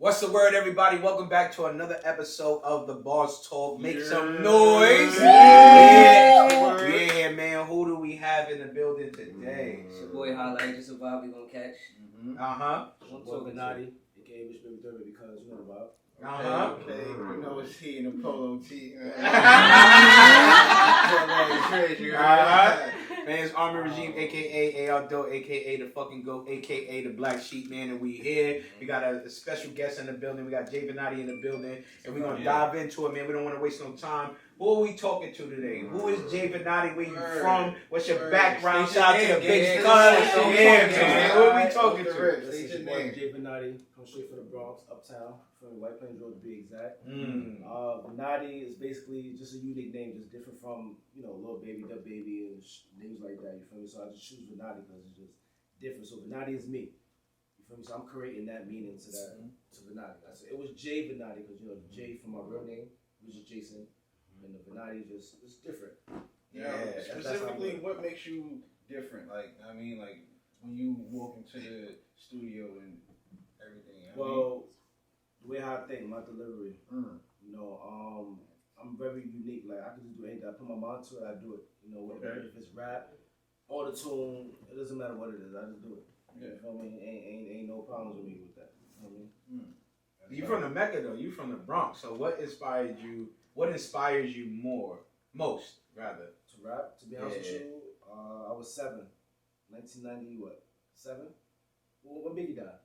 What's the word, everybody? Welcome back to another episode of TheBarsTalk. Make some noise. Yeah, man. Who do we have in the building today? It's your boy Highlight, just a vibe we gonna catch. One talk Vanottii, aka Rich Baby Derby, because you know about. Okay. You know it's he in a polo tee. Man's Army Regime, aka AR Doe, aka the fucking GOAT, aka the Black Sheep, man, and we here. We got a special guest in the building. We got Jay Vanottii in the building, and we're gonna dive into it, man. We don't want to waste no time. Who are we talking to today? Who is Jay Vanottii? Where you from? What's your background? Shout out to the big stars. Yeah, man. Who are we talking to? This is your boy Jay Vanottii, come straight from the Bronx, uptown, from White Plains Road to be exact. Vanottii is basically just a unique name, just different from, Lil Baby, Dub Baby, and names like that, you feel me? So I just choose Vanottii because it's just different. So Vanottii is me, you feel me? So I'm creating that meaning to that, to Vanottii. It was Jay Vanottii because, Jay from my real name, which is Jason, and the Vanottii it's different. Specifically, what makes you different? Like when you walk into the studio and everything. The way how I think, my delivery, I'm very unique. Like I can just do anything. I put my mind to it, I do it. If it's rap, auto-tune, it doesn't matter what it is, I just do it. Yeah. You feel me? Ain't no problems with me with that. You know what I mean? You from the Mecca though. You from the Bronx. So what inspired you? What inspires you most, rather? To rap. To be honest with you, I was 7, 1990. What? 7? When Biggie died?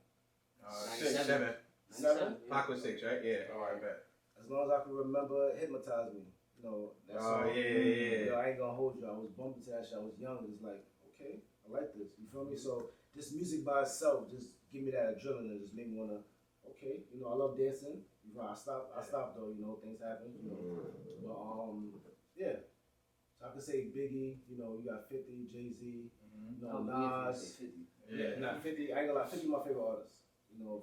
6, 7. 7? Pac was 6, right? Yeah. Oh, I bet. As long as I can remember, Hypnotize Me. That song. Yeah. I ain't gonna hold you. I was bumping to that shit. I was young. It's like, okay, I like this. You feel me? So this music by itself just give me that adrenaline. Just made me wanna, okay, I love dancing. I stopped though. Things happen. But yeah. So I can say Biggie. You got 50, Jay-Z. Nas. Yeah, not 50. I ain't gonna lie. 50 my favorite artist.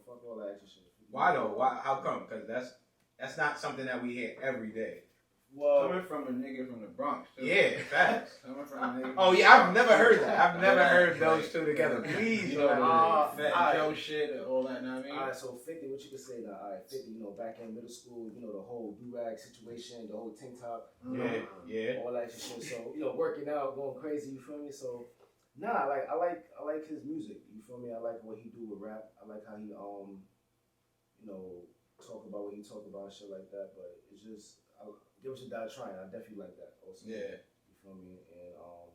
Fuck all that extra shit. Why though? Why? How come? Because that's not something that we hear every day. Well, coming from a nigga from the Bronx, too. Yeah, facts. Coming from a nigga. Oh yeah, I've never heard that. I've never heard those two together. Please, Fat Joe shit and all that. Know what I mean? Alright, so 50. What you could say now? Alright, 50. Back in middle school, the whole do-rag situation, the whole tank top, yeah, all that shit. So working out, going crazy. You feel me? So I like his music. You feel me? I like what he do with rap. I like how he talk about what he talk about and shit like that. But it's just give us a die trying. I definitely like that also. Yeah. You feel me? And I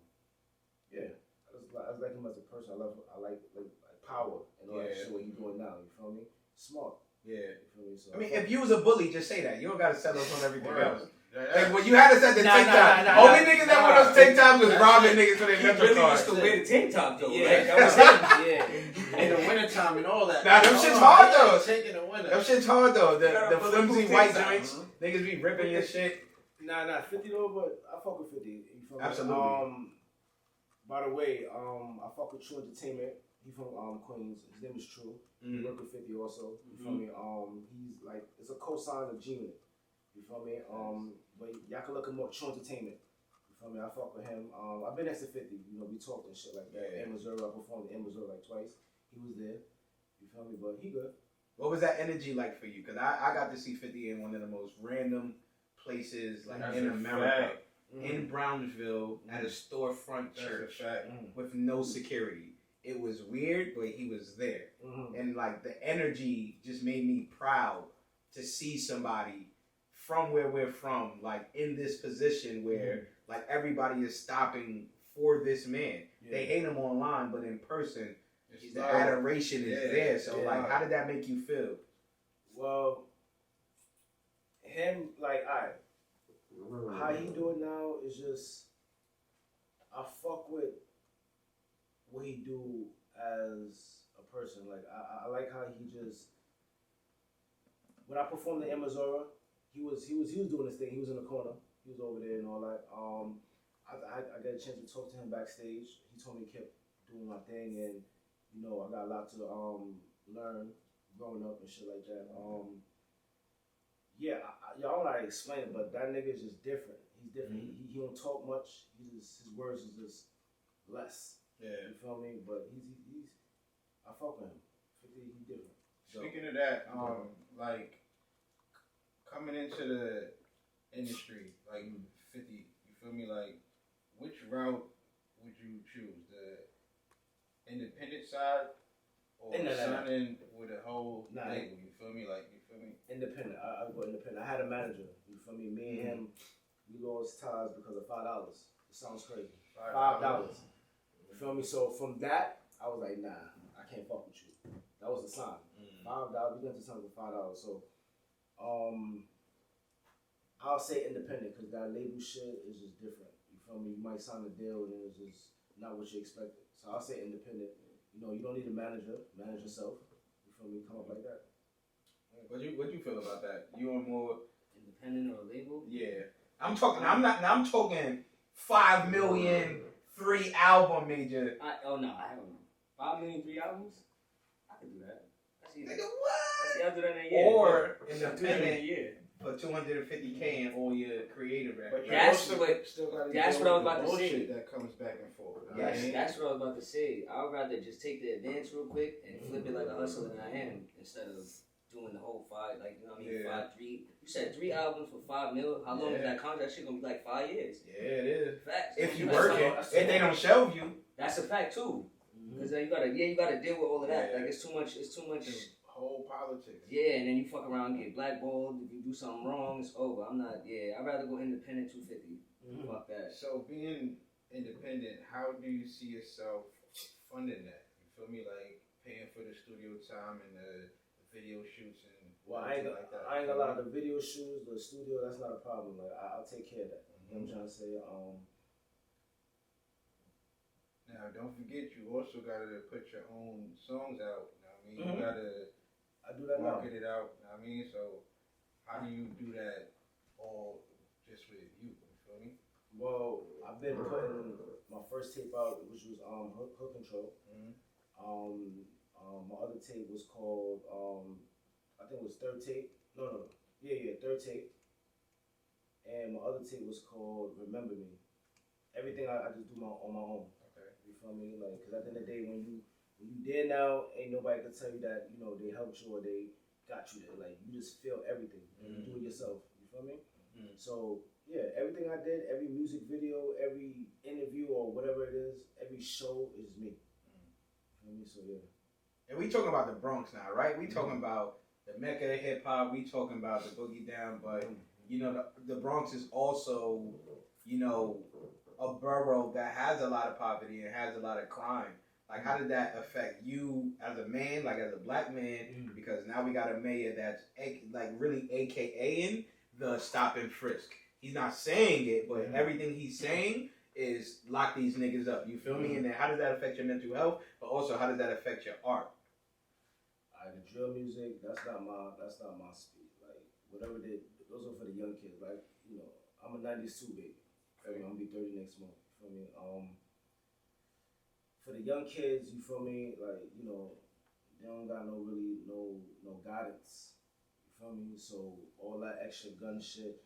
just like him as a person. I like power and all that shit what he doing now. You feel me? Smart. Yeah. You feel me? So I mean, if you was a bully, just say that. You don't gotta settle on everything else. Like when you had to set the tank top. Only niggas that wore those tank tops was robbing niggas for their mental Really cards. used to wear the tank top though. Yeah, That was him. Yeah. In the wintertime and all that. Nah, them shit's hard though. Taking the winter. Them shit's hard though. The put flimsy the white tank top. joints. Niggas be ripping your shit. Nah, 50 though, but I fuck with 50. You feel me? Absolutely. By the way, I fuck with True Entertainment. He from Queens. His name is True. He work with 50 also. You feel me? He's like it's a co-sign of G-Unit. You feel me? But y'all can look him up. True Entertainment. You feel me? I fuck with him. I've been next to 50. We talked and shit like that. In Missouri, I performed in Missouri like twice. He was there. You feel me? But he good. What was that energy like for you? Because I got to see 50 in one of the most random places like in America. In Brownsville at a storefront church with no security. It was weird, but he was there. And like the energy just made me proud to see somebody from where we're from, like in this position where like everybody is stopping for this man. They hate him online, but in person, the adoration is there. So like, how did that make you feel? Well, him, like, how he do it now is just, I fuck with what he do as a person. Like, I like how he just, when I performed in Missouri, he was doing his thing. He was in the corner. He was over there and all that. I got a chance to talk to him backstage. He told me to keep doing my thing, and I got a lot to learn growing up and shit like that. Y'all don't know how to explain it, but that nigga is just different. He's different. He don't talk much. His words is just less. Yeah. You feel me? But he's I fuck with him. 50, he different. Speaking of that, like coming into the industry, like 50, you feel me? Like, which route would you choose? The independent side or signing with a whole label? You feel me? Like, you feel me? Independent. I go independent. I had a manager. You feel me? Me and him, we lost ties because of $5. It sounds crazy. $5. You feel me? So from that, I was like, nah, I can't fuck with you. That was the sign. $5. We went to something for $5. So, I'll say independent because that label shit is just different. You feel me? You might sign a deal and it's just not what you expected. So I'll say independent. You know, you don't need a manager. Manage yourself. You feel me? Come up like that. What you feel about that? You want more independent or a label? Yeah, I'm talking. I'm talking 5 million, 3 album major. I don't know. 5 million, 3 albums. I could do that. That's easy. Nigga, what? I'll do that in a year. Or independent in a year. For $250K and all your creative records. But that's what I was about to say. That comes back and forth. That's what I was about to say. I would rather just take the advance real quick and flip it like a hustler than I am instead of doing the whole 5, like, you know what I mean? Yeah. 5, 3. You said 3 albums for 5 mil. How long is that contract? That shit gonna be like 5 years. Yeah, it is. Facts. If you work it, if they don't shelve you. That's a fact too. Because you gotta deal with all of that. Like it's too much. Whole politics. Yeah, and then you fuck around and get blackballed. If you do something wrong, it's over. I'd rather go independent 250. Fuck that. So being independent, how do you see yourself funding that? You feel me? Like paying for the studio time and the video shoots and I ain't gonna lie. The video shoots, the studio, that's not a problem. Like I'll take care of that. You know what I'm trying to say? Now don't forget, you also gotta put your own songs out. You know what I mean? You gotta. I do that now. Market it out, you know what I mean? So, how do you do that all just with you? You feel me? Well, I've been putting my first tape out, which was Hook Control. My other tape was called, I think it was Third Tape. No. Yeah, Third Tape. And my other tape was called Remember Me. Everything I just do on my own. Okay. You feel me? Like, because at the end of the day, when you there now, ain't nobody can tell you that, you know, they helped you or they got you there. Like, you just feel everything. You do it yourself. You feel me? So, yeah, everything I did, every music video, every interview or whatever it is, every show is me. You feel me? So, yeah. And we talking about the Bronx now, right? We talking about the Mecca of hip hop. We talking about the Boogie Down. But, you know, the Bronx is also, you know, a borough that has a lot of poverty and has a lot of crime. Like, how did that affect you as a man, like as a black man? Because now we got a mayor that's like really AKAing the stop and frisk. He's not saying it, but everything he's saying is lock these niggas up. You feel me? And then how does that affect your mental health? But also, how does that affect your art? The drill music, that's not my speed. Like, whatever those are for the young kids. Like, you know, I'm a 92 baby. I'm gonna be 30 next month. You feel me? For the young kids, you feel me? Like, you know, they don't got no guidance. You feel me? So all that extra gun shit,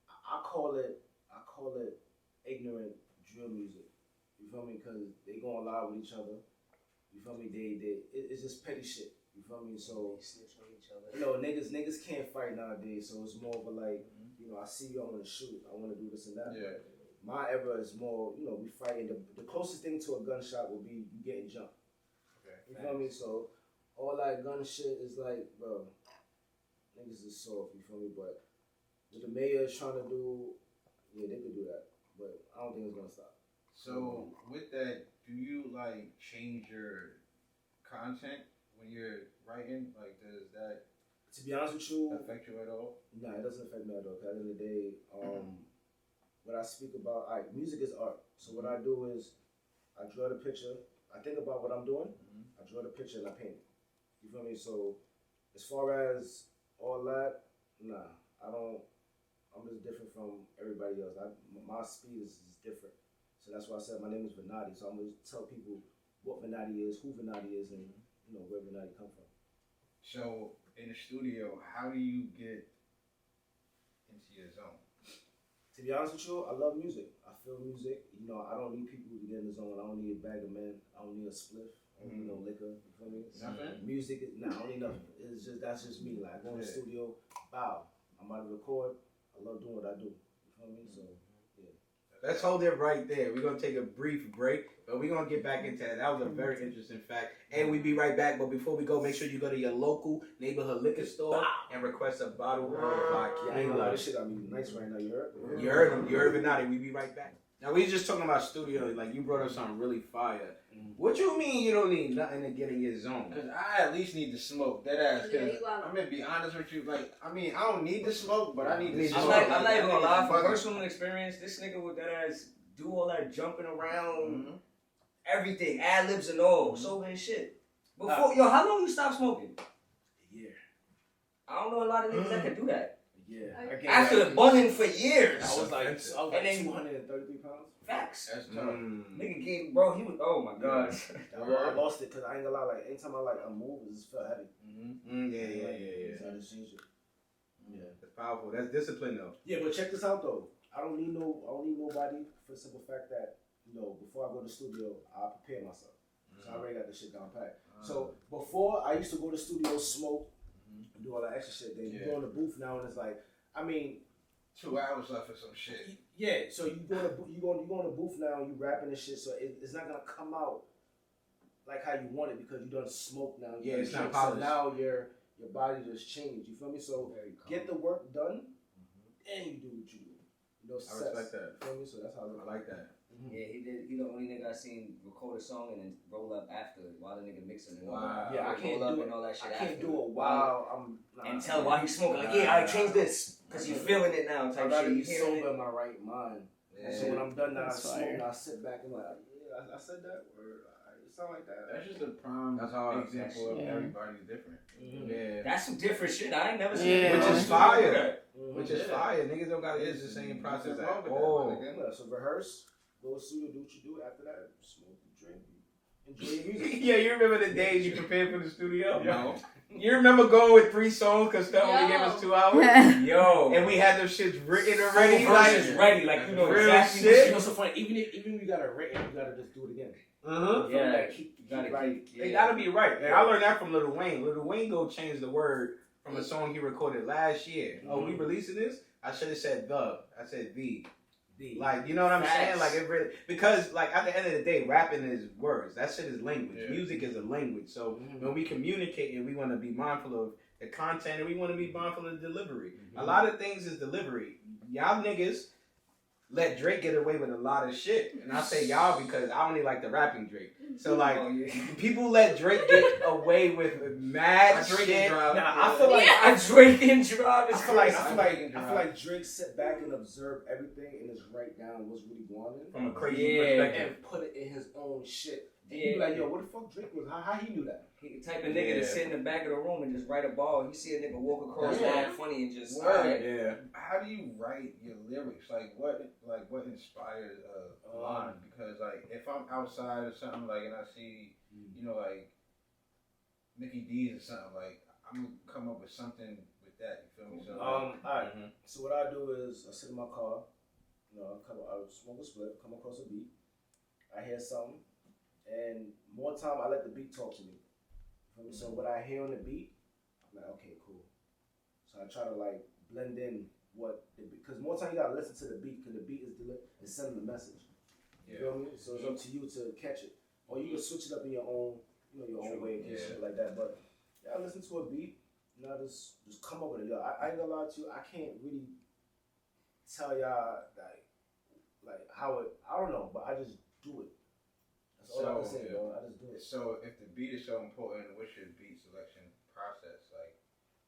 I call it ignorant drill music. You feel me? Because they gonna lie with each other. You feel me? It's just petty shit. You feel me? So snitch on each other. You know, niggas can't fight nowadays. So it's more of a like, you know, I see you, I want to shoot, I want to do this and that. Yeah. My era is more, you know, we fighting. The closest thing to a gunshot will be you getting jumped. Okay. You feel me? So all that gun shit is like, bro, niggas is soft. You feel me? But what the mayor is trying to do, yeah, they could do that. But I don't think it's gonna stop. So with that, do you like change your content when you're writing? Like, does that To be honest with you, affect you at all? No, it doesn't affect me at all. 'Cause at the end of the day, what I speak about, music is art. So what I do is, I draw the picture. I think about what I'm doing. I draw the picture and I paint it. You feel me? So as far as all that, nah, I don't. I'm just different from everybody else. My speed is different. So that's why I said my name is Vanottii. So I'm gonna tell people what Vanottii is, who Vanottii is, and you know where Vanottii come from. So in the studio, how do you get into your zone? To be honest with you, I love music. I feel music. You know, I don't need people to get in the zone. I don't need a bag of men. I don't need a spliff. I don't need no liquor. You feel me? Nothing? Music, I don't need nothing. It's just that's just me. Like I go in the studio, bow. I'm about to record. I love doing what I do. You feel me? So yeah. Let's hold it right there. We're gonna take a brief break, but we're gonna get back into that. That was a very interesting fact. And we'll be right back. But before we go, make sure you go to your local neighborhood liquor store and request a bottle of vodka. Yeah, I ain't gonna lie, this shit I mean nice right now. You heard? You heard him. You heard Vanottii. We'll be right back. Now we just talking about studio. Like you brought up something really fire. What you mean you don't need nothing to get in your zone? Because I at least need to smoke. That ass. I'm gonna be honest with you. Like, I mean, I don't need to smoke, but I need to smoke. I'm not even gonna lie. From personal experience, this nigga with that ass do all that jumping around, everything, ad libs and all, sober and shit. Before, yo, how long you stopped smoking? A year. I don't know a lot of niggas that can do that. Yeah. After bunning for years. I was like and then 233 pounds. Facts. That's tough. Nigga came, bro. He was. Oh my god. I lost it because I ain't gonna lie. Like anytime I move, it just felt heavy. Yeah. So I just changed it. Yeah. That's powerful. That's discipline though. Yeah, but check this out though. I don't need nobody for the simple fact that before I go to the studio, I prepare myself. So I already got this shit down pat. So before I used to go to the studio, smoke, and do all that extra shit. Then you go in the booth now, and it's like, I mean, 2 hours left for some shit. Yeah, so you go in the booth now and you rapping and shit, so it's not gonna come out like how you want it because you done smoke now. Yeah, it's not polished. polished. So now your body just changed. You feel me? So get the work done, and you do what you do. I respect that. You feel me? So that's how I like that. Yeah, he the only nigga I seen record a song and then roll up after while the nigga mixing it. Wow. Yeah, I can't roll up do and all that shit. I can't after. do it while and tell while he's smoking. Like, yeah, I changed this because you feeling it now. I Type gotta shit. be You hearing sober it? in my right mind. Yeah. So when I'm done now, I That's smoke fire. and I sit back and like, yeah, I said that word. It sound like that. That's just a prime example of everybody's different. Yeah. That's some different shit. I ain't never seen. Yeah. Which is fire. Which is Yeah. fire. Niggas don't gotta use the same process Nothing at wrong with all. that, my nigga. So rehearse, go to the studio, do what you do. After that, smoke, drink, enjoy your music. Yeah, you remember the days you prepared for the studio? No. You remember going with 3 songs because Steph only gave us 2 hours? Yo. And we had those shits written already. Verses ready, like you know real exactly. shit. You know, so funny. Even if you got it written, you gotta just do it again. Yeah, Keep gotta right. keep. They gotta be right. And I learned that from Lil Wayne. Lil Wayne go change the word from a song he recorded last year. Oh, we releasing this? I should have said the. I said the. Like, you know what I'm saying? Like, it really, because, like, at the end of the day, rapping is words. That shit is language. Yeah. Music is a language. So when we communicate and we want to be mindful of the content and we want to be mindful of delivery. A lot of things is delivery. Y'all niggas let Drake get away with a lot of shit. And I say y'all because I only like the rapping Drake. So, like, people let Drake get away with mad shit. Nah, I feel like Drake and drive is I feel like Drake sit back and observe everything and just write down what's really going on From a crazy perspective. and put it in his own shit. And Yeah. you be like, yo, what the fuck Drake was? How he knew that? He the type of nigga to sit in the back of the room and just write a ball. You see a nigga walk across that funny and just Yeah. How do you write your lyrics? Like what inspires a line? Because like if I'm outside or something like and I see like Mickey D's or something like I'm gonna come up with something with that. You feel me? So alright. So what I do is I sit in my car, I smoke a split, come across a beat, I hear something, and more time I let the beat talk to me. You feel me? So what I hear on the beat, I'm like, okay, cool. So I try to like blend in because more time you gotta listen to the beat because the beat is sending the message. You feel me? So it's up to you to catch it, or you can switch it up in your own, your own way and shit like that. But I listen to a beat, and I just come up with it. Yo, I ain't gonna lie to you, I can't really tell y'all like how it. I don't know, but I just do it. That's all I can say, bro. I just do it. So if the beat is so important, what's your beat selection process like?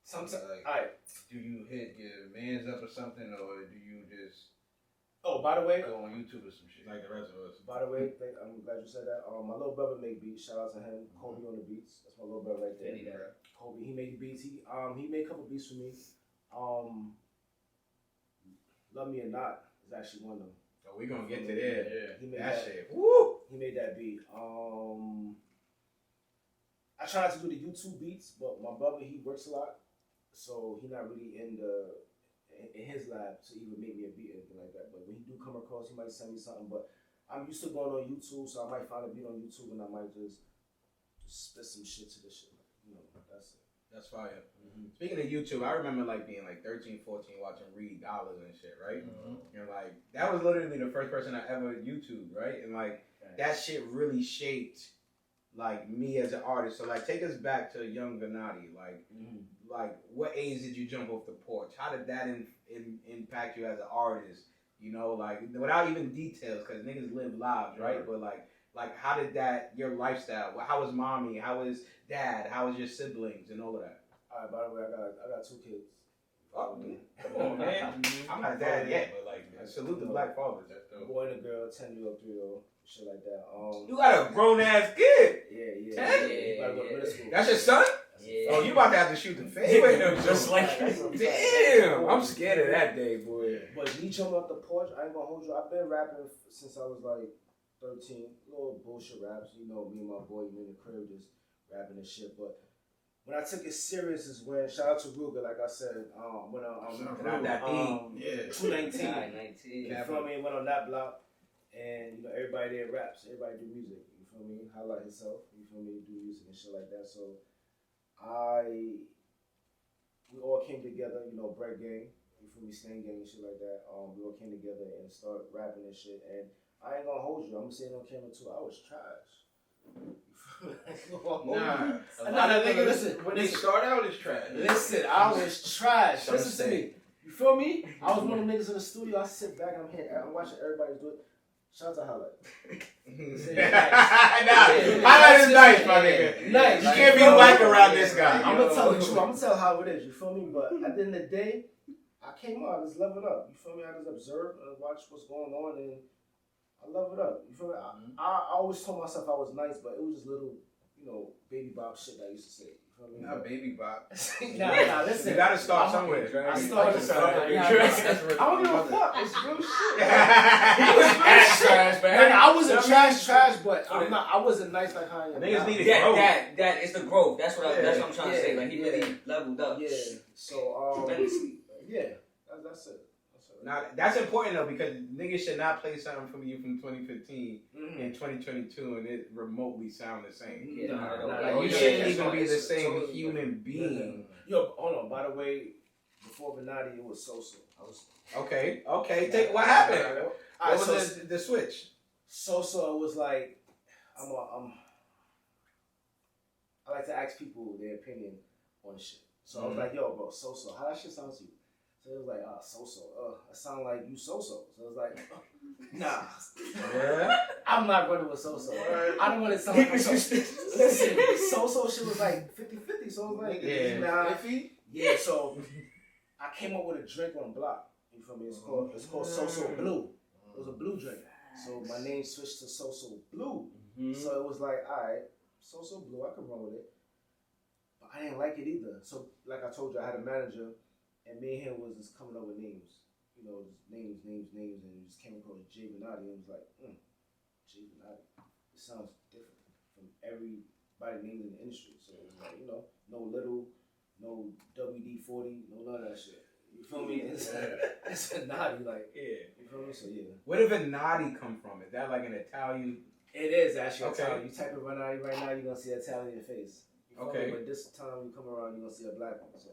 Sometimes, like, do you hit your mans up or something, or do you just? Oh, by the way, go on YouTube or some shit Like the rest of us. By the way, I'm glad you said that. My little brother make beats. Shout out to him, Kobe on the beats. That's my little brother right there. Kobe, he made beats. He made a couple beats for me. Love Me or Not is actually one of them. Oh, we gonna get to there. Yeah. He made That that shit. Woo! He made that beat. I try not to do the YouTube beats, but my brother, he works a lot, so he not really in his lab to even make me a beat or anything like that. But when he do come across, he might send me something. But I'm used to going on YouTube, so I might find a beat on YouTube and I might just some shit to this shit. You know, that's it. That's fire. Mm-hmm. Speaking of YouTube, I remember like being like 13, 14 watching Reed Dollars and shit, right? Mm-hmm. And like that was literally the first person I ever YouTubed, right? And like that shit really shaped like me as an artist. So like take us back to young Vanottii. Like what age did you jump off the porch? How did that impact you as an artist? You know, like without even details, because niggas live lives, right? But like how did that, your lifestyle, how was mommy, how was dad, how was your siblings and all of that? Alright, by the way, I got 2 kids. Oh, come on, man. I'm not a dad yet, but like salute the black fathers. A boy and a girl, 10-year-old, 3-year-old, shit like that. You got a grown ass kid. Yeah. 10? Yeah. About to go to middle school. That's your son? Yeah. Oh, you about to have to shoot the fadeaway. Just like damn, I'm scared of that day, boy. But me jumping off the porch, I ain't gonna hold you. I've been rapping since I was like 13. Little bullshit raps, you know, me and my boy in the crib just rapping and shit. But when I took it serious is when, shout out to Ruger, like I said, when I 219. You feel me? Went on that block, and you know everybody there raps, everybody do music. You feel me? Highlight himself. You feel me? Do music and shit like that. So we all came together. You know, Bread Gang. You feel me? Stain Gang and shit like that. We all came together and started rapping and shit. And I ain't gonna hold you. I'm saying on camera too. I was trash. Nah, a lot of niggas, listen, when they start out as trash. Listen, I was trash. Listen to me. You feel me? I was one of the niggas in the studio. I sit back and I'm watching everybody do it. Shout out to Highlight. Highlight is nice, my nigga. Nice. You can't be whack around this guy. I'm gonna tell the truth. I'm gonna tell how it is. You feel me? But at the end of the day, I came on. I just leveled up. You feel me? I just observed and watched what's going on and I leveled up. You feel me? I always told myself I was nice, but it was just little, you know, baby bop shit I used to say. You feel me? Not baby bop. Nah, listen. You gotta start somewhere. I started somewhere. I don't give a fuck. It's real shit. He was trash, man. I wasn't trash, but I wasn't nice like how I am. Niggas need to grow. That is the growth. That's what I'm trying to say. Like he really leveled up. Yeah. So yeah, that's it. Now that's important though because niggas should not play something from you from 2015 in 2022 and it remotely sound the same. You shouldn't even be the same human being. Yo, hold on. By the way, before Vanottii, it was So-So. Okay. What happened? What was the switch? So-So was like, I like to ask people their opinion on shit. So I was like, yo, bro, So-So, how that shit sound to you? So it was like, So-So, it sound like you So-So. So it was like, nah. Yeah. I'm not running with So-So. I don't want to sound like Listen, So-So shit was like 50-50. So it was like, yeah, so I came up with a drink on block. You feel me? It's called So-So Blue. It was a blue drink. So my name switched to So-So Blue. So it was like, alright, So-So Blue, I can run with it. But I didn't like it either. So like I told you, I had a manager. And me and him was just coming up with names. You know, just names. And we just came across J Vanottii and was like, J Vanottii. It sounds different from everybody named in the industry. So it was like, you know, no little, no WD-40, no none of that shit. You feel me? It's Vanottii, like, yeah. You feel me? So yeah. Where did Vanottii come from? Is that like an Italian? It is actually Italian. You type in Vanottii right now, you're going to see Italian in your face. Okay. But this time you come around, you're going to see a black one. So.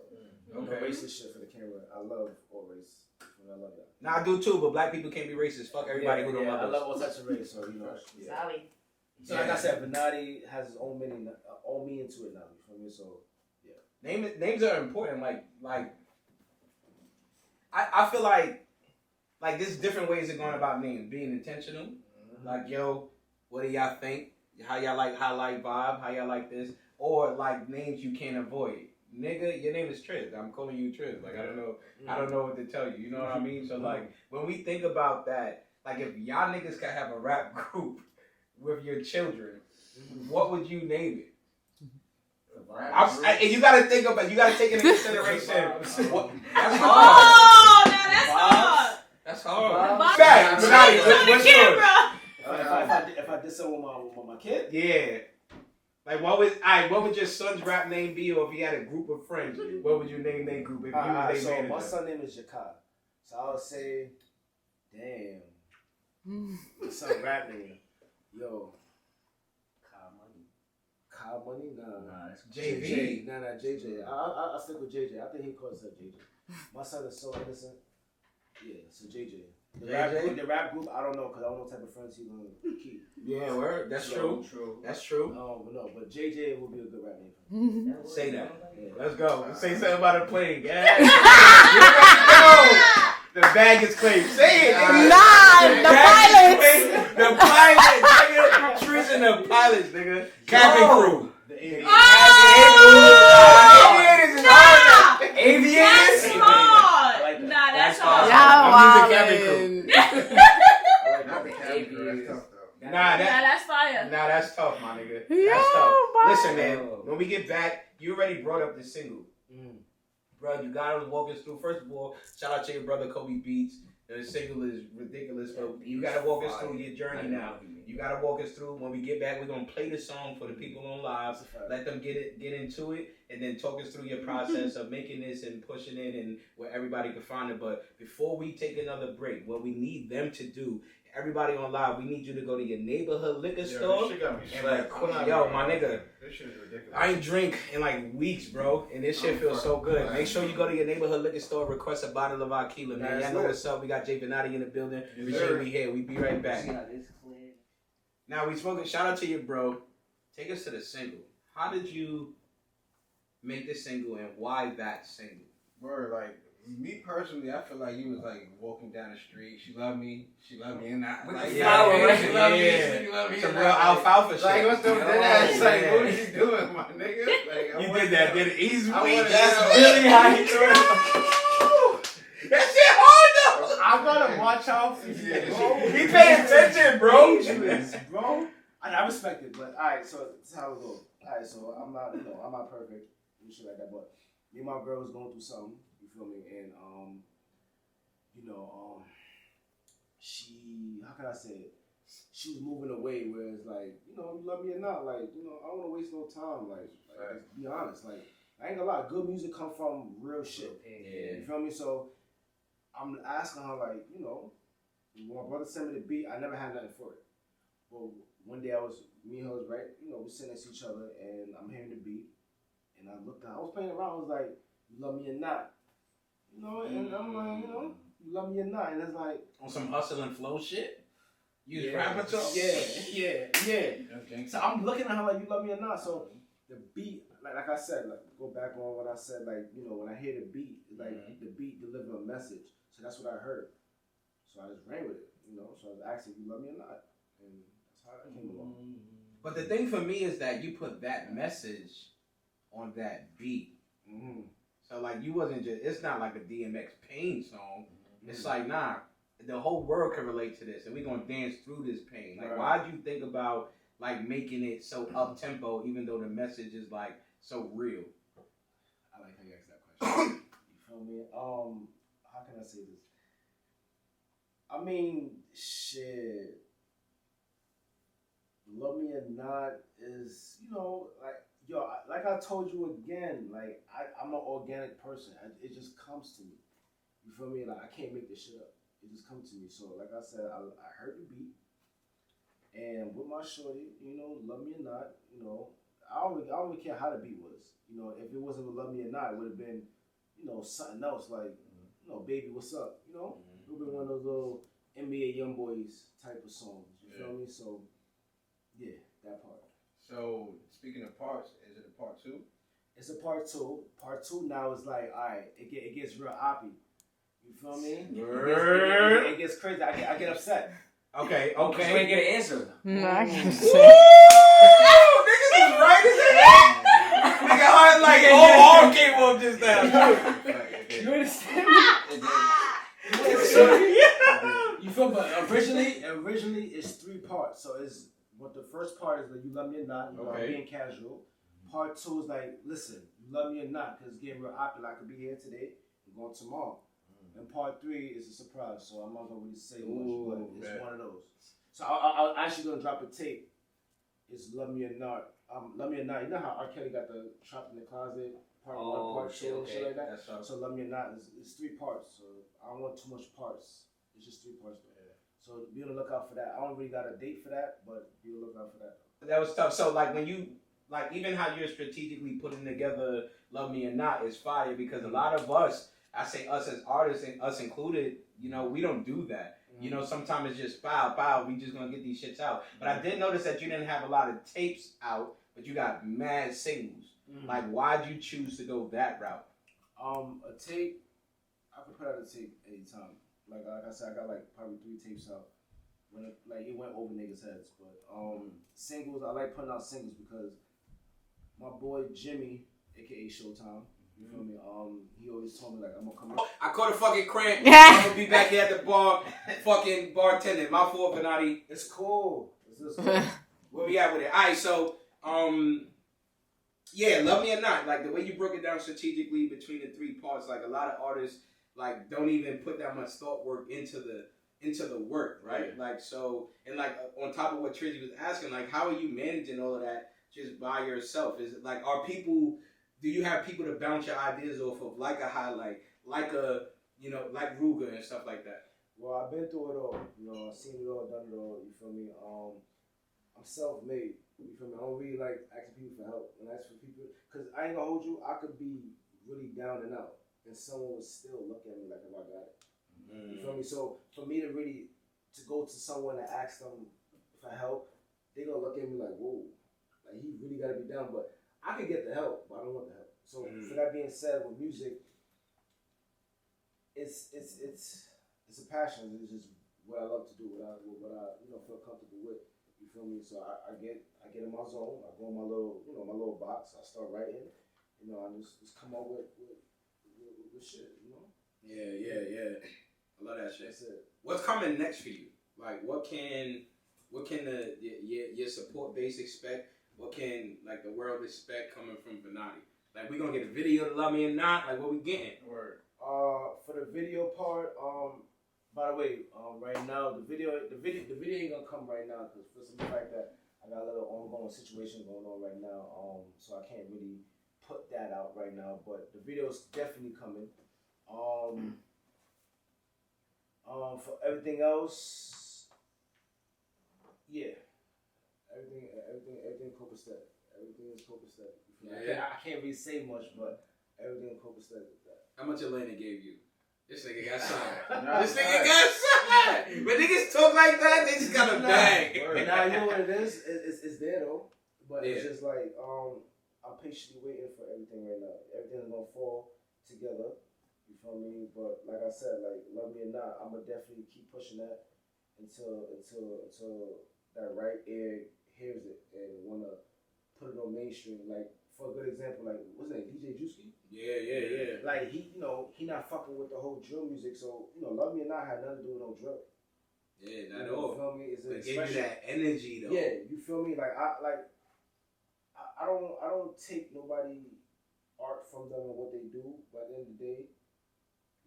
Okay. No racist shit for the camera. I love all race. I love that. Nah, I do too, but black people can't be racist. Fuck everybody who don't love us. I love all types of race, so you know. Sorry. So like I said, Vanottii has his own meaning, own meaning to it now. You feel me? So yeah. Names are important. Like I feel like there's different ways of going about names. Being intentional. Like, yo, what do y'all think? How y'all like highlight vibe? How y'all like this? Or like names you can't avoid. Nigga, your name is Triz. I'm calling you Triz. Like, I don't know what to tell you. You know what I mean? So, like, when we think about that, like, if y'all niggas could have a rap group with your children, what would you name it? And you gotta think about, you gotta take into consideration. That's hard. Oh, now that's hard. That's hard. Fact. If I did something with my kid? Yeah. Like, what would your son's rap name be, or if he had a group of friends, what would you name their group if you was their manager? My son's name is Jakai. So I would say, damn. My son's rap name. Yo. Kyle Money? Nah. JV. Nah, JJ. I stick with JJ. I think he calls himself JJ. My son is so innocent. Yeah, so JJ. The rap group, I don't know, because I don't know what type of friends he's going to keep. Yeah, word. That's true. That's true. But JJ will be a good rap name for him. Say that. Yeah. Let's go. Say something about a plane. Yeah. You already know. The bag is claimed. Say it. Nah, the pilots. The pilot, nigga. Treason the pilots, nigga. Cabin crew. The aviators. Aviators. That's hard. Nah, that's hard. I'm using cabin crew. That's fire. Nah, that's tough, my nigga. Yo, That's tough. bro. Listen, man. When we get back, you already brought up the single. Bro, you gotta walk us through. First of all, shout out to your brother Kobe Beats. The single is ridiculous, but you gotta walk us through your journey now. You gotta walk us through. When we get back, we're gonna play the song for the people on live. Let them get into it, and then talk us through your process of making this and pushing it, and where everybody can find it. But before we take another break, what we need them to do. Everybody on live, we need you to go to your neighborhood liquor store. Yo, my nigga, this shit is ridiculous. I ain't drink in like weeks, bro, and this shit feels so good. Make sure you go to your neighborhood liquor store, request a bottle of Aquila, man. Y'all know what's up. We got Jay Vanottii in the building. Regine, we here. We be right back. Now we spoken. Shout out to you, bro. Take us to the single. How did you make this single, and why that single? Word, like. Me personally, I feel like you was like walking down the street. She loved me, and I with like the flower, right? She loved me, she loved me. Some real alfalfa shit. Like what's the ass? Like what are you doing, my nigga? Like You did that, did it? He's weak. That's really how he threw it. That shit hard though. I gotta watch out for you, bro. He paying attention, bro. Bro. I respect it, but alright, so this is how it goes. Alright, so I'm not perfect and shit like that, but me and my girl was going through something. You feel me? And she, how can I say it? She was moving away where it's like, you love me or not, like, I don't want to waste no time, like be honest, like, I ain't gonna lie, good music come from real shit. Yeah. You feel me? So I'm asking her, like, when my brother sent me the beat, I never had nothing for it. Well, one day me and her was right, we sitting next to each other, and I'm hearing the beat, and I looked at her, I was playing around, I was like, you love me or not? And I'm like, you love me or not? And it's like, on some hustle and flow shit? You was rapping to her? Yeah. So I'm looking at her like, you love me or not? So the beat, like I said, like go back on what I said, like, when I hear the beat, like the beat deliver a message. So that's what I heard. So I just ran with it, So I was asking, you love me or not? And that's how it came along. But the thing for me is that you put that message on that beat. Mm-hmm. So like you wasn't just, it's not like a DMX pain song. It's like, nah, the whole world can relate to this and we're gonna dance through this pain. Like why'd you think about like making it so up tempo even though the message is like so real? I like how you asked that question. You feel me? How can I say this? I mean, shit. Love me or not is, like I told you again, like I'm an organic person. It just comes to me. You feel me? Like I can't make this shit up. It just comes to me. So like I said, I heard the beat, and with my shorty, love me or not, I don't really care how the beat was. If it wasn't with love me or not, it would have been, something else like, baby, what's up? It would have been one of those little NBA YoungBoys type of songs. You feel me? So yeah, that part. So speaking of parts, is it a part 2? It's a part 2. Part 2 now is like, all right, it gets real oppy. You feel me? It gets crazy. I get upset. Okay. You ain't get an answer. No, I can't Niggas is right as hell. Nigga, I like all arm came up just now. You understand me? You feel me? But originally it's 3 parts. So it's what the first part is like, you love me or not, I'm being casual. Part 2 is like, listen, you love me or not, because it's getting real awkward. I could be here today and going tomorrow. And part 3 is a surprise, so I'm not gonna really say much, but it's one of those. So I'm actually gonna drop a tape. It's Love Me or Not. Love Me or Not. You know how R. Kelly got the Trapped in the Closet part 1, part 2, and shit like that. So Love Me or Not is 3 parts. So I don't want too much parts. It's just 3 parts. So be on the lookout for that. I don't really got a date for that, but be on the lookout for that. That was tough. So like when you like even how you're strategically putting together Love Me or Not is fire because a lot of us, I say us as artists and us included, you know, we don't do that. You know, sometimes it's just pow, we just gonna get these shits out. But I did notice that you didn't have a lot of tapes out, but you got mad singles. Like, why'd you choose to go that route? A tape, I could put out a tape anytime. Like I said, I got like probably 3 tapes out. When it went over niggas' heads. But singles, I like putting out singles because my boy Jimmy, aka Showtime, you feel me? He always told me like I'm gonna come out. I caught a fucking cramp. I'm gonna be back here at the bar, fucking bartending. My fault, Vanottii. It's cool. It's cool. Where we at with it? Alright, so yeah, Love Me or Not, like the way you broke it down strategically between the 3 parts, like a lot of artists like don't even put that much thought work into the work, right? Yeah. Like so, and like on top of what Trizzy was asking, like how are you managing all of that just by yourself? Is it like do you have people to bounce your ideas off of, like a highlight, like a like Ruger and stuff like that? Well, I've been through it all. You know, I've seen it all, done it all. You feel me? I'm self-made. You feel me? I don't really like asking people for help. When I ask for people, because I ain't gonna hold you, I could be really down and out, and someone would still look at me like, if I got it. You feel me? So for me to go to someone and ask them for help, they gonna look at me like, whoa, like he really gotta be down. But I could get the help, but I don't want the help. So for that being said, with music, it's a passion. It's just what I love to do, what I feel comfortable with. You feel me? So I get in my zone. I go in my little box. I start writing. You know, I just come up with shit. You know? Yeah. I love that shit. That's it. What's coming next for you? Like, what can your support base expect? What can like the world expect coming from Vanottii? Like, we gonna get a video to Love Me or Not? Like, what we getting? Word. For the video part, by the way, right now the video ain't gonna come right now because for some fact that I got a little ongoing situation going on right now. So I can't really put that out right now. But the video's definitely coming. For everything else, yeah, everything copacetic. Everything is copacetic. Yeah. I can't really say much, but everything copacetic with that. How much Atlanta gave you? This nigga got signed. This nigga got signed. When niggas talk like that, they just gotta bang. Nah, you know what it is? It's there though, but it's just like I'm patiently waiting for everything right now. Everything's gonna fall together. You feel me? But like I said, like Love Me or Not, I'm gonna definitely keep pushing that until that right ear hears it and wanna put it on mainstream. Like for a good example, like what's his name, DJ Juicy? Yeah. Like he not fucking with the whole drill music, so Love Me or Not had nothing to do with no drill. Yeah, not at all. You feel me? It's it gave you that energy though. Yeah, you feel me? Like I don't take nobody art from them and what they do, but at the end of the day,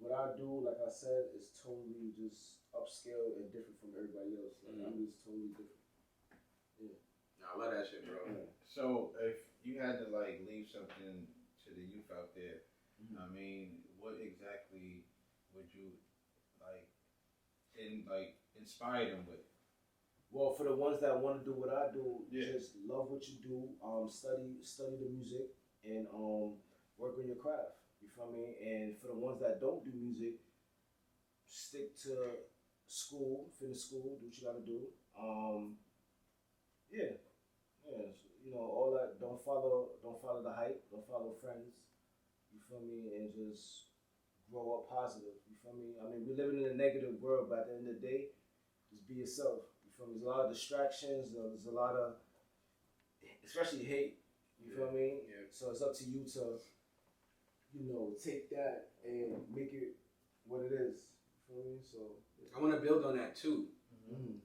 what I do, like I said, is totally just upscale and different from everybody else. Like, I'm just totally different. Yeah. I love that shit, bro. Yeah. So if you had to like leave something to the youth out there, I mean, what exactly would you inspire them with? Well, for the ones that want to do what I do, just love what you do. Study the music and work on your craft. You feel me? And for the ones that don't do music, stick to school, finish school, do what you gotta do. All that. Don't follow the hype. Don't follow friends. You feel me? And just grow up positive. You feel me? I mean, we're living in a negative world, but at the end of the day, just be yourself. You feel me? There's a lot of distractions. There's a lot of, especially hate. You feel me? Yeah. So it's up to you to, take that and make it what it is. You feel me? So I want to build on that too. Mm-hmm.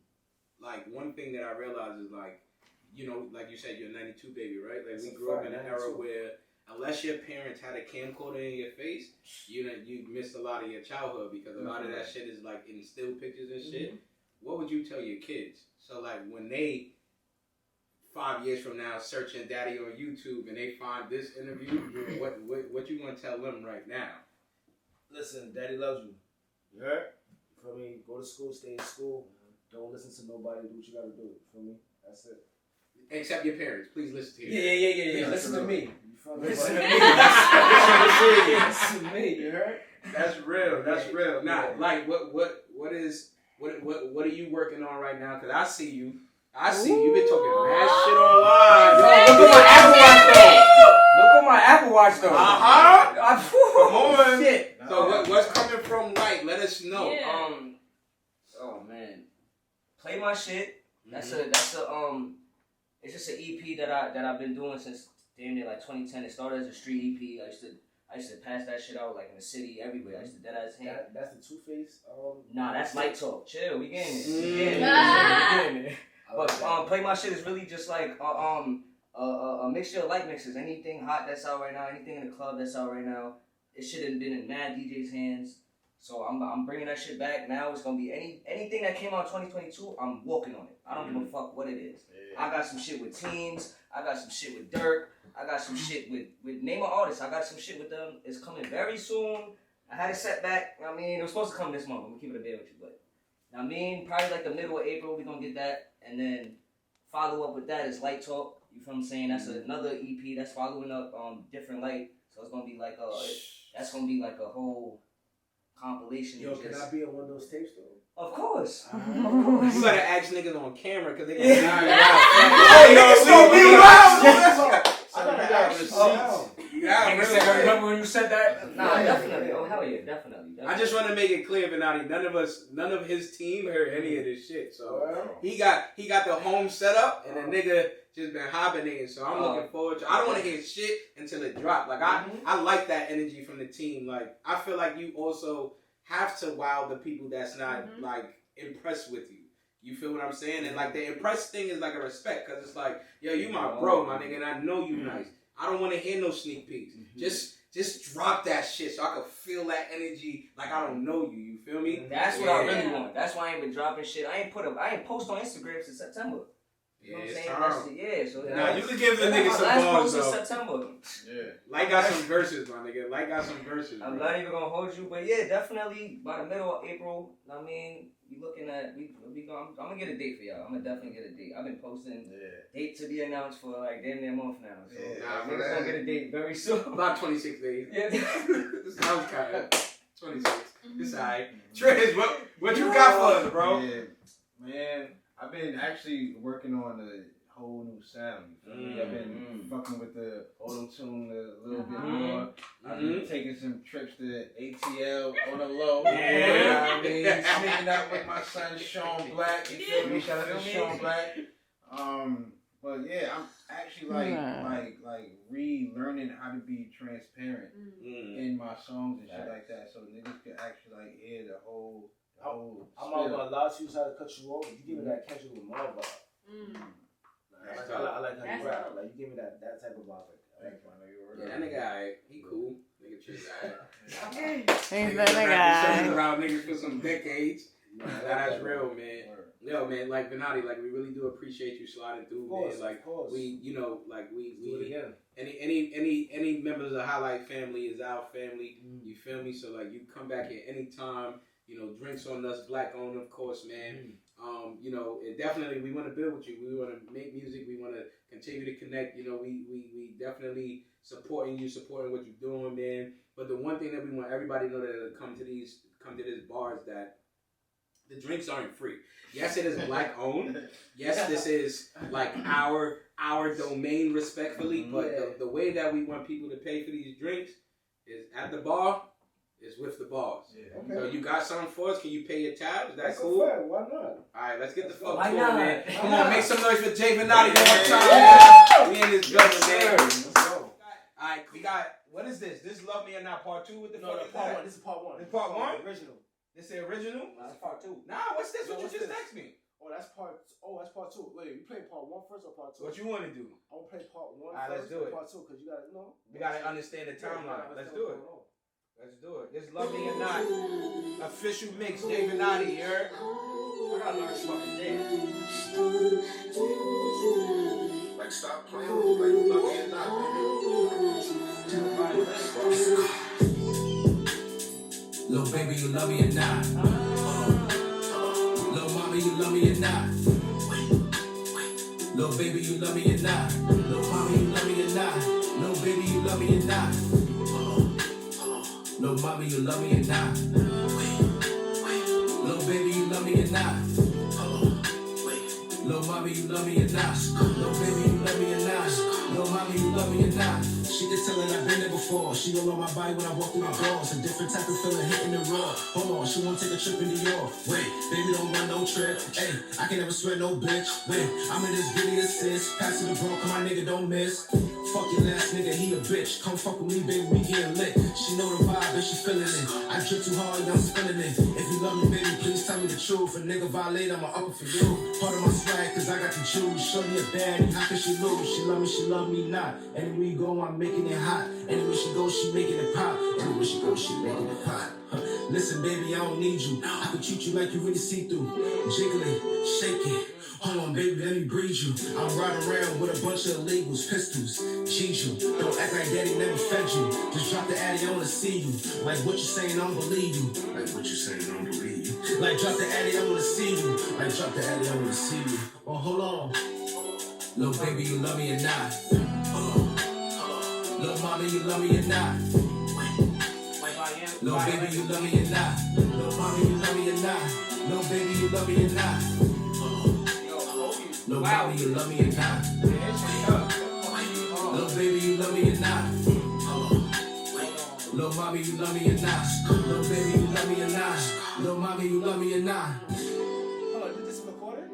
Like one thing that I realized is like you said, you're a 92 baby, right? Like we grew up in an era where unless your parents had a camcorder in your face, you missed a lot of your childhood because a lot of that shit is like in still pictures and shit. What would you tell your kids? So like when they 5 years from now searching daddy on YouTube and they find this interview, what you want to tell them right now? Listen, daddy loves you. You heard? You feel me? Go to school, stay in school. Don't listen to nobody. Do what you gotta do. You feel me? That's it. Except your parents. Please listen to you. Yeah. Listen to me. Listen to me. Listen to me. You heard? That's real. That's real. Nah, like what are you working on right now? Cause I see you. You've been talking mad shit online. Yo, look at my Apple Watch though. Come on. Shit. So what's coming from Light? Let us know. Yeah. Oh man. Play my shit. That's a it's just an EP that I've been doing since damn near like 2010. It started as a street EP. I used to pass that shit out like in the city everywhere. I used to dead ass hand. That's the Two-Face. Nah, that's Light Talk. Chill, we getting it. But Play My Shit is really just like a mixture of light mixes. Anything hot that's out right now, anything in the club that's out right now. It should have been in mad DJs' hands. So I'm bringing that shit back. Now it's gonna be anything that came out in 2022. I'm walking on it. I don't give a fuck what it is. Yeah. I got some shit with Teams. I got some shit with Dirk. I got some shit with name an artist. I got some shit with them. It's coming very soon. I had a setback. I mean, it was supposed to come this month. I'm gonna keep it a bit with you, but I mean, probably like the middle of April, we're gonna get that, and then follow up with that is Light Talk. You feel what I'm saying? That's another EP that's following up Different Light. So it's gonna be like that's gonna be like a whole compilation. Yo, can I be on one of those tapes though? Of course. You gotta ask niggas on camera because they gonna remember when you said that? Nah, definitely. Oh, hell yeah, definitely. I just want to make it clear, Vanottii, none of his team heard any of this shit. So he got the home set up, and the nigga just been hibernating. So I'm looking forward to. I don't want to hear shit until it drops. Like I like that energy from the team. Like I feel like you also have to wow the people that's not like impressed with you. You feel what I'm saying? And like the impressed thing is like a respect, because it's like, yo, you my bro, my nigga, and I know you nice. I don't want to hear no sneak peeks. Just drop that shit so I can feel that energy like I don't know you. You feel me? That's what I really want. That's why I ain't been dropping shit. I ain't post on Instagram since September. You know what I'm saying? So nah, you can give the nigga some bars though. September. Yeah. Like got some verses, my nigga. Like got some verses. I'm not even gonna hold you, but yeah, definitely by the middle of April. I mean, you looking at I'm gonna get a date for y'all. I'm gonna definitely get a date. I've been posting date to be announced for like damn near a month now. So I'm gonna get a date very soon. About 26 days. Yeah. This sounds kind of 26. It's alright. Trez, what you got for us, bro? Yeah, man. I've been actually working on a whole new sound. I've been fucking with the auto-tune a little bit more. I've been taking some trips to ATL on the low. Yeah. I've been sneaking out with my son Sean Black. You feel me? Shout out to Sean Black. But yeah, I'm actually like relearning how to be transparent in my songs and shit like that, so niggas can actually like hear the whole. I'm not gonna lie to you, how to cut you off. You give me that Kendrick Lamar vibe. I like how you rap. Like you give me that type of vibe. Yeah, that nigga alright. He cool. Nigga Trez alright. He's the nigga. Been around niggas for some decades. That's real, man. Yo, man, like Vanottii, like we really do appreciate you sliding through, man. Like we, you know, like we any members of the Highlight family is our family. You feel me? So like you come back at any time. You know, drinks on us, black owned, of course, man. You know, and definitely we want to build with you. We want to make music. We want to continue to connect. You know, we definitely supporting you, supporting what you're doing, man. But the one thing that we want everybody to know that come to this bar is that the drinks aren't free. Yes, it is black owned. Yes, this is like our domain, respectfully. But the way that we want people to pay for these drinks is at the bar. Is with the boss. Yeah. Okay. So you got something for us? Can you pay your tab? Is that cool? Fair. Why not? Alright, let's get the fuck to it, man. Why Come on, make some noise for Jay Vanottii one time. We in this building, man. Let's go. Alright, we got, what is this? This Love Me or Not Part 2? What the fuck is part that? one. This is part one. This part one? Original. This is the original? That's part 2. Nah, what's this? What you just asked me? That's part 2. Wait, you play part 1 first or part 2? What you want to do? I'm gonna play part 1 Alright, let's first do it. Part 2, because you gotta know. We gotta understand the timeline. Let's do it. Let's do it. This Love Me or Not official mix, Jay Vanottii, you heard? I gotta learn this fucking dance. Like, stop playing with me, like, you love me or not. Little baby, you love me or not? Little mama, you love me or not? Little baby, you love me or not. No, mommy, you love me or not. No, baby, you love me or not. No, mommy, you love me or not. No, baby, you love me or not. No, mommy, you love me or not. No, baby, you love me or not. No, mommy, you love me or not. She can tell that I've been there before. She don't know my body when I walk through the doors. A different type of feeling hitting the raw. Hold on, she won't take a trip in New York. Wait, baby, don't run no trip. Hey, I can never swear no bitch. Wait, I'm in this giddy assist. Passing the bro, come my nigga, don't miss. Fuck your last nigga, he a bitch. Come fuck with me, baby, we getting lit. She know the vibe, and she feeling it. I drip too hard, I'm spilling it. If you love me, baby, please tell me the truth. A nigga violate, I'ma up it for you. Part of my swag, cause I got the juice. Show me a baddie, how can she lose? She love me not. Anywhere you go, I'm making it hot. Anywhere she goes, she making it pop. Anywhere she goes, she making it pop. Listen, baby, I don't need you. I can treat you like you really see through. Jiggle it, shake it. Hold on, baby, let me breathe you. I'm riding around with a bunch of illegals, pistols, cheat you. Don't act like daddy never fed you. Just drop the addy, I wanna see you. Like what you saying, I don't believe you. Like what you saying, I don't believe you. Like drop the addy, I wanna see you. Like drop the addy, I wanna see you. Oh, hold on. Little baby, you love me or not? Little mommy, you love me or not? Little baby, you love me or not? Little mommy, you love me or not? Little baby, you love me or not? Little mommy, you love me or not? Little baby, you love me or not? Little mommy, you love me or not? Little baby, you love me or not? Little mommy, you love me or not? Hold on, this is recorded?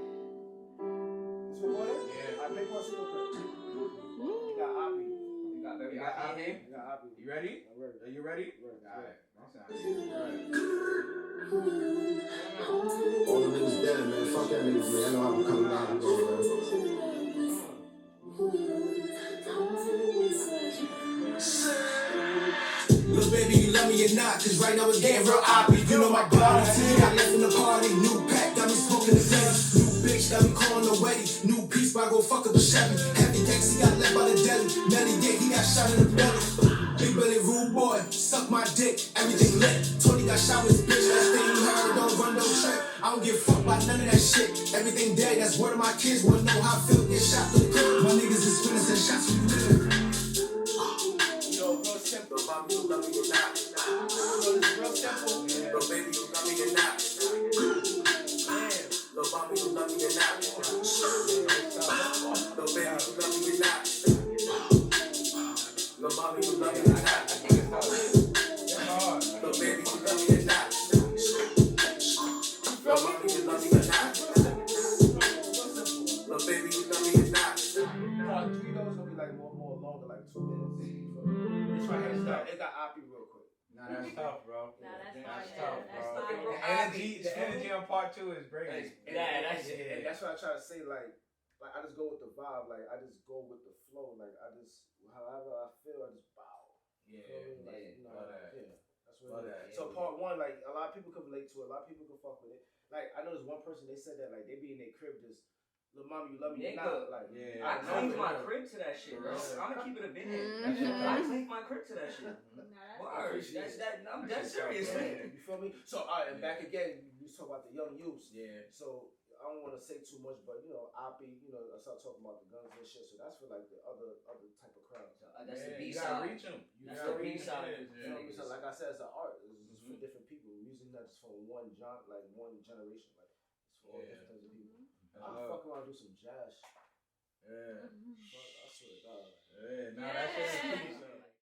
This recorded? Yeah. I play pause real quick. You got Oppie. You got baby, got Oppie. You got Oppie. You ready? I'm ready. Are you ready? Ready. Alright. Alright. All the niggas dead, man. Fuck that niggas, man. I know I'm coming out and going, man. Little baby, you love me or not? Cause right now it's getting real oppy. You know my body, got left in the party. New pack, got me smoking the Betty. New bitch, got me calling the wedding. New piece, but I go fuck up a Chevy. Heavy decks, he got left by the deli. Melly, yeah, he got shot in the belly. Big belly, rude boy, suck my dick, everything lit. Tony got shot with his bitch, last thing you heard, don't run no trip. I don't give a fuck about none of that shit. Everything dead, that's word of my kids. Wanna know how I feel, get shot through the crib. My niggas is winners and shots when you live. Yo, real simple. Little mommy, you love me or not? Yo, this is real simple. Little baby, you love me or not? Damn. Little mommy, you love me or not? Little baby, you love me or not? Little mommy, you love me or not? Little baby, you love me or not? Little mommy, you love me or not? Little baby, you love me or not? No, 3 those gonna be like more longer, like 2 minutes. This right here, it got Oppie real quick. Nah, that's tough, bro. Nah, that's That's fire. tough, That's bro. fire. The energy on part 2 is great. And that's what I try to say, like I just go with the vibe, like I just go with the flow, like I just however I feel, I just bow. Yeah, You know what I mean? Like, you know, love that. yeah. That's what Love it that. is. So part 1, like a lot of people can relate to it, a lot of people can fuck with it. Like I know there's one person, they said that like they be in their crib just, little mommy, you love me or not? Like, Yeah. I know cleaned it. my crib to that shit, bro. I'm gonna keep it a minute. Mhm. I cleaned my crib to that shit. Nah, that's Word. That's that. I'm dead serious, man. You feel me? So and back again, you talk about the young youths. Yeah. So I don't want to say too much, but you know, Oppie, you know, I start talking about the guns and shit. So that's for like the other type of crowd. That's the B You gotta side. reach them. That's the B side. You know what I mean? So like I said, it's an art. It's for different people. Music not just from one generation. Like it's for all different types of people. I fuck around and do some jazz. Yeah. Fuck, I swear to God. Yeah. Nah, that's